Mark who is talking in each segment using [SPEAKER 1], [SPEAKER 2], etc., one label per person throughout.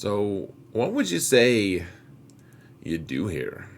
[SPEAKER 1] So, what would you say you do here?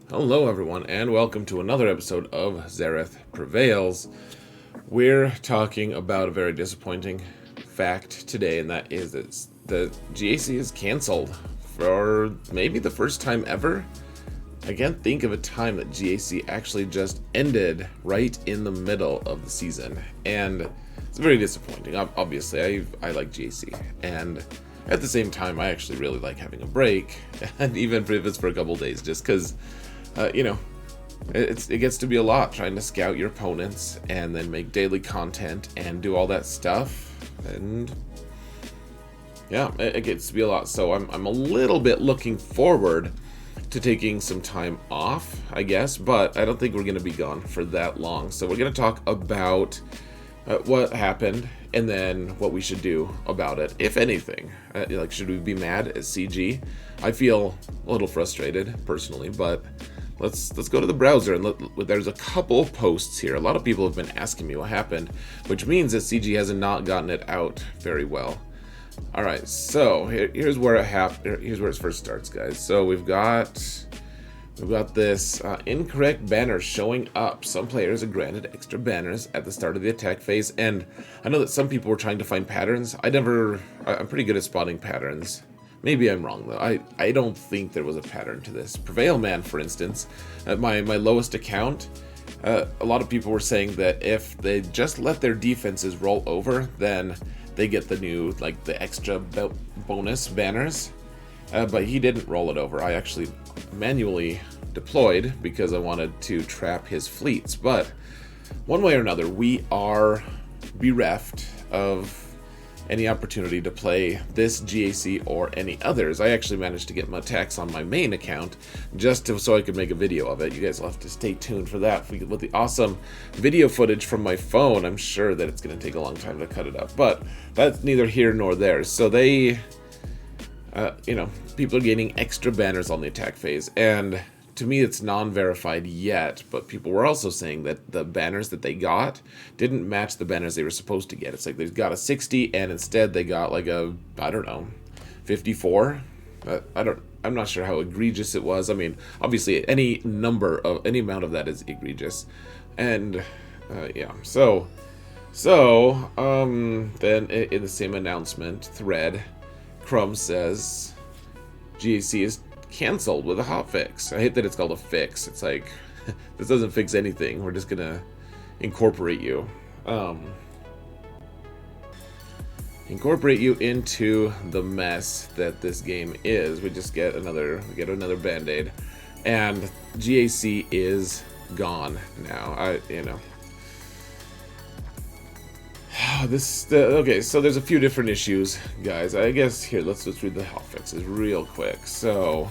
[SPEAKER 1] Hello, everyone, and welcome to another episode of Zareth Prevails. We're talking about a very disappointing fact today, and that is that the GAC is canceled for maybe the first time ever. I can't think of a time that GAC actually just ended right in the middle of the season, and it's very disappointing. Obviously, I like GAC, and at the same time, I actually really like having a break, and even if it's for a couple days, just because, it gets to be a lot trying to scout your opponents and then make daily content and do all that stuff, and yeah, it gets to be a lot. So I'm a little bit looking forward to taking some time off, I guess, but I don't think we're going to be gone for that long. So we're going to talk about what happened and then what we should do about it, if anything. Should we be mad at CG? I feel a little frustrated personally, but let's go to the browser and there's a couple posts here. A lot of people have been asking me what happened, which means that CG has not gotten it out very well. All right, so here's where here's where it first starts, guys. So we've got this incorrect banner showing up. Some players are granted extra banners at the start of the attack phase, and I know that some people were trying to find patterns. I'm pretty good at spotting patterns. Maybe I'm wrong though. I don't think there was a pattern to this. Prevail Man, for instance, at my lowest account, a lot of people were saying that if they just let their defenses roll over, then they get the new, the extra bonus banners. But he didn't roll it over. I actually manually deployed because I wanted to trap his fleets. But one way or another, we are bereft of any opportunity to play this GAC or any others. I actually managed to get my attacks on my main account so I could make a video of it. You guys will have to stay tuned for that. With the awesome video footage from my phone, I'm sure that it's going to take a long time to cut it up. But that's neither here nor there. So people are gaining extra banners on the attack phase, and to me it's non-verified yet, but people were also saying that the banners that they got didn't match the banners they were supposed to get. It's like they got a 60 and instead they got like a, I don't know, 54. I'm not sure how egregious it was. I mean, obviously any amount of that is egregious. And yeah, then in the same announcement thread, Crumb says GAC is canceled with a hotfix. I hate that it's called a fix. It's like, this doesn't fix anything. We're just gonna incorporate you. Incorporate you into the mess that this game is. We just get another band-aid. And GAC is gone now. Okay, so there's a few different issues, guys. I guess here, let's read the hotfixes real quick. So,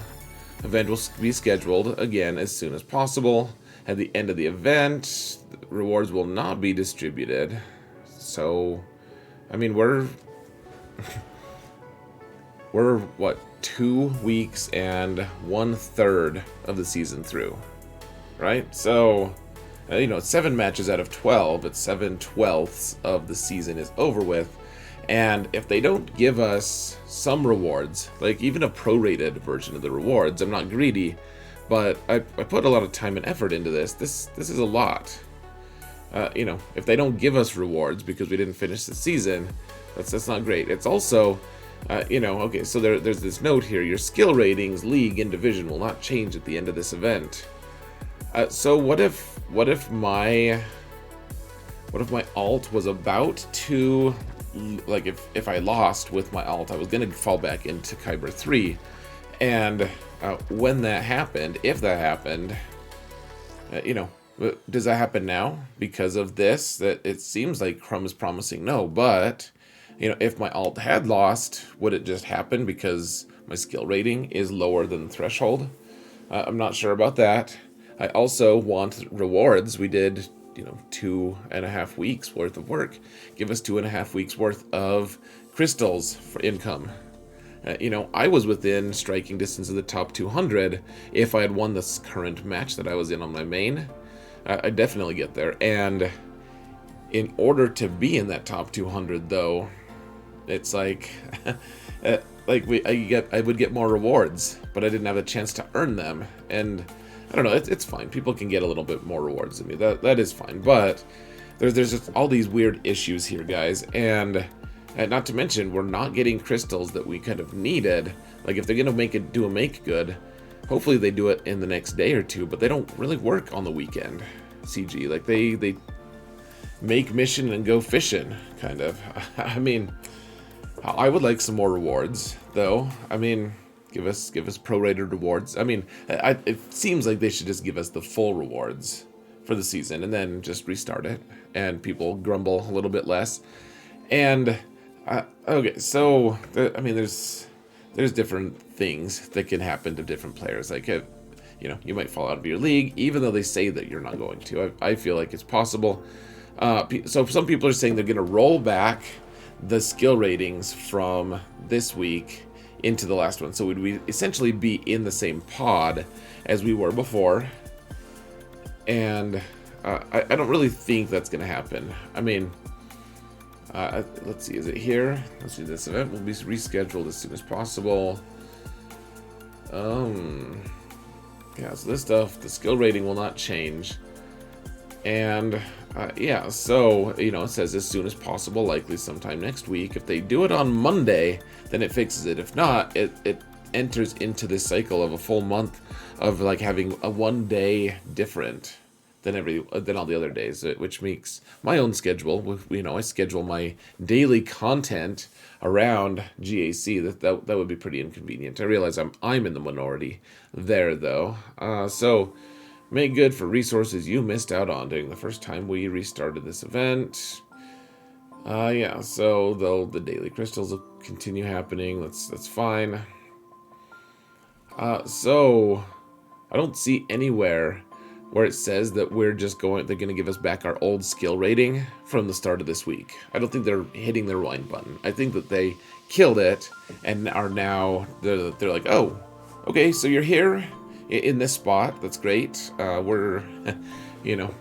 [SPEAKER 1] event will be scheduled again as soon as possible. At the end of the event, rewards will not be distributed. So, I mean, we're what, 2 weeks and 1/3 of the season through, right? So, it's 7 matches out of 12. It's 7/12 of the season is over with. And if they don't give us some rewards, like even a prorated version of the rewards, I'm not greedy, but I put a lot of time and effort into this. This is a lot. If they don't give us rewards because we didn't finish the season, that's not great. It's also, okay, so there's this note here: your skill ratings, league, and division will not change at the end of this event. So what if my alt was about to, if I lost with my alt, I was gonna fall back into Kyber 3, and when that happened, if that happened, does that happen now because of this? That it seems like Crumb is promising no, but if my alt had lost, would it just happen because my skill rating is lower than the threshold? I'm not sure about that. I also want rewards. We did, 2.5 weeks worth of work. Give us 2.5 weeks worth of crystals for income. You know, I was within striking distance of the top 200 if I had won this current match that I was in on my main. I'd definitely get there. And in order to be in that top 200, though, it's like, I would get more rewards, but I didn't have a chance to earn them. And I don't know, it's fine. People can get a little bit more rewards than me. That is fine. But there's just all these weird issues here, guys. And not to mention, we're not getting crystals that we kind of needed. Like, if they're going to do a make good, hopefully they do it in the next day or two, but they don't really work on the weekend, CG. Like, they make mission and go fishing, kind of. I mean, I would like some more rewards, though. I mean, give us prorated rewards. I mean, it seems like they should just give us the full rewards for the season and then just restart it, and people grumble a little bit less. And okay, so I mean, there's different things that can happen to different players. Like, you know, you might fall out of your league, even though they say that you're not going to. I feel like it's possible. So some people are saying they're going to roll back the skill ratings from this week into the last one. So we'd essentially be in the same pod as we were before. And I don't really think that's going to happen. I mean, let's see, is it here? Let's see, this event will be rescheduled as soon as possible. Yeah, so this stuff, the skill rating will not change. And yeah, so, you know, it says as soon as possible, likely sometime next week. If they do it on Monday, then it fixes it. If not, it enters into this cycle of a full month of like having a 1 day different than all the other days, which makes my own schedule. You know, I schedule my daily content around GAC. That would be pretty inconvenient. I realize I'm in the minority there, though. So make good for resources you missed out on during the first time we restarted this event. Yeah, so though the daily crystals will continue happening, that's fine. So I don't see anywhere where it says that they're going to give us back our old skill rating from the start of this week. I don't think they're hitting the rewind button. I think that they killed it and are now, they're like, oh, okay, so you're here in this spot. That's great. We're, you know,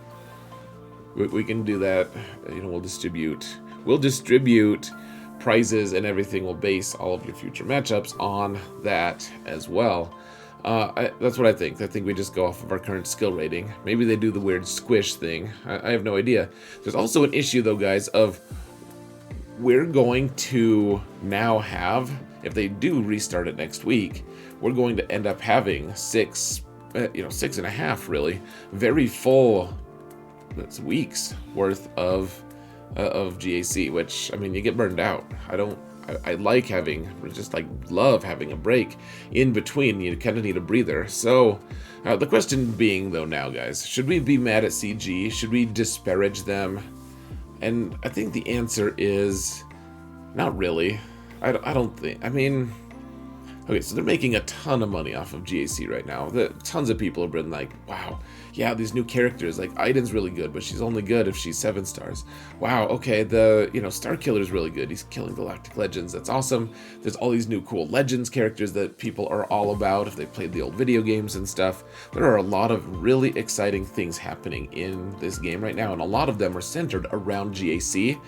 [SPEAKER 1] we can do that. You know, we'll distribute prizes and everything. We'll base all of your future matchups on that as well. That's what I think. I think we just go off of our current skill rating. Maybe they do the weird squish thing. I have no idea. There's also an issue, though, guys, of we're going to now have, if they do restart it next week, we're going to end up having 6.5, really, very full weeks worth of GAC, which, I mean, you get burned out. I like love having a break in between. You kind of need a breather. So the question being, though, now, guys, should we be mad at CG? Should we disparage them? And I think the answer is not really. I don't think. I mean, okay, so they're making a ton of money off of GAC right now. Tons of people have been like, wow, yeah, these new characters, like Aiden's really good, but she's only good if she's 7 stars. Wow, okay, Star Killer's really good. He's killing Galactic Legends. That's awesome. There's all these new cool Legends characters that people are all about if they played the old video games and stuff. There are a lot of really exciting things happening in this game right now, and a lot of them are centered around GAC,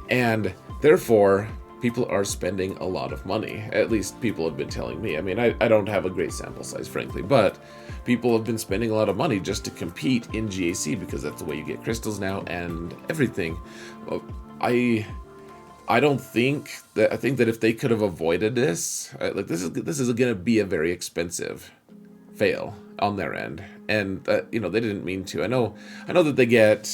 [SPEAKER 1] and therefore people are spending a lot of money. At least people have been telling me. I mean, I don't have a great sample size, frankly, but people have been spending a lot of money just to compete in GAC because that's the way you get crystals now and everything. I think that if they could have avoided this, like this is going to be a very expensive fail on their end, and they didn't mean to. I know that they get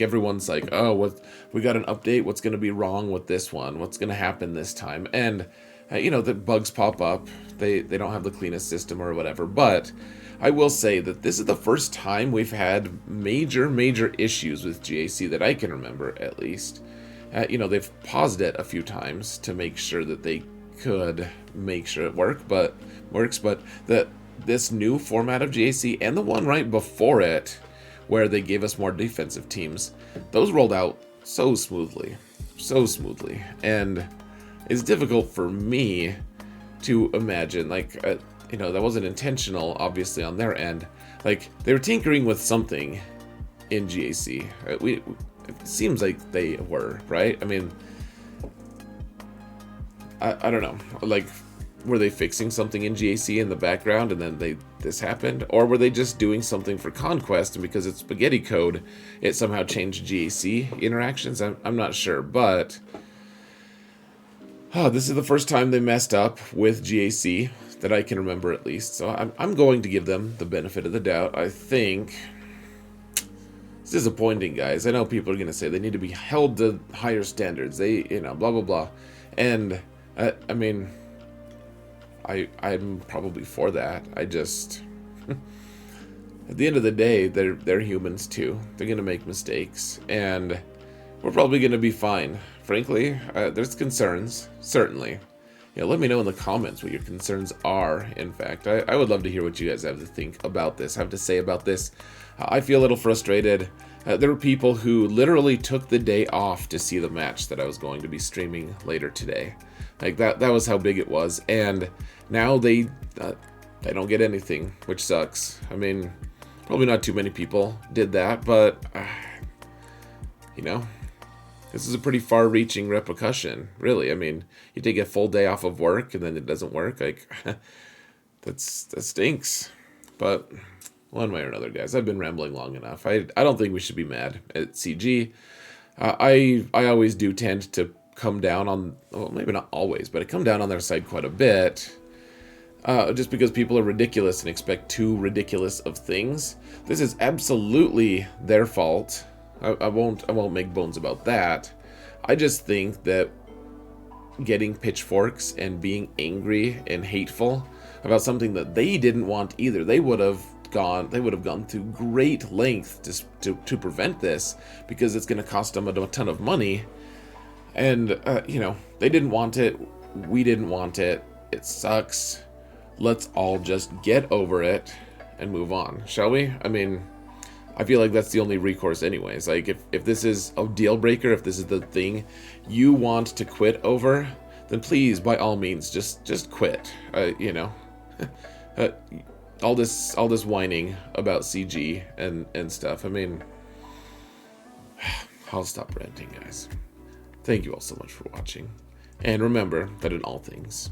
[SPEAKER 1] everyone's like, oh, we got an update, what's going to be wrong with this one, what's going to happen this time, and the bugs pop up, they don't have the cleanest system or whatever. But I will say that this is the first time we've had major issues with GAC that I can remember, at least. They've paused it a few times to make sure that they could make sure it works, but this new format of GAC and the one right before it, where they gave us more defensive teams, those rolled out so smoothly, and it's difficult for me to imagine, like, you know, that wasn't intentional, obviously, on their end. Like, they were tinkering with something in GAC. It seems like they were, right? I mean, I don't know. Like, were they fixing something in GAC in the background and then this happened? Or were they just doing something for Conquest, and because it's spaghetti code, it somehow changed GAC interactions? I'm not sure, but this is the first time they messed up with GAC that I can remember, at least. So I'm going to give them the benefit of the doubt. I think it's disappointing, guys. I know people are going to say they need to be held to higher standards. They, you know, blah, blah, blah. And, I mean, I'm probably for that. I just... At the end of the day, they're humans, too. They're going to make mistakes. And we're probably going to be fine. Frankly, there's concerns, certainly. Yeah, let me know in the comments what your concerns are, in fact. I would love to hear what you guys have to think about this, have to say about this. I feel a little frustrated. There were people who literally took the day off to see the match that I was going to be streaming later today. Like, that was how big it was. And now they don't get anything, which sucks. I mean, probably not too many people did that, but, you know... This is a pretty far-reaching repercussion, really. I mean, you take a full day off of work and then it doesn't work. Like, that stinks. But one way or another, guys, I've been rambling long enough. I don't think we should be mad at CG. I always do tend to come down on, well, maybe not always, but I come down on their side quite a bit. Just because people are ridiculous and expect too ridiculous of things. This is absolutely their fault. I won't make bones about that. I just think that getting pitchforks and being angry and hateful about something that they didn't want either. They would have gone through great length to prevent this, because it's going to cost them a ton of money. And you know, they didn't want it. We didn't want it. It sucks. Let's all just get over it and move on, shall we? I mean, I feel like that's the only recourse anyways. Like, if this is a deal breaker, if this is the thing you want to quit over, then please, by all means, just quit. You know, all this whining about CG and stuff. I mean, I'll stop ranting, guys. Thank you all so much for watching. And remember that in all things,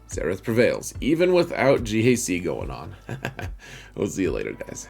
[SPEAKER 1] Zareth prevails, even without GAC going on. We'll see you later, guys.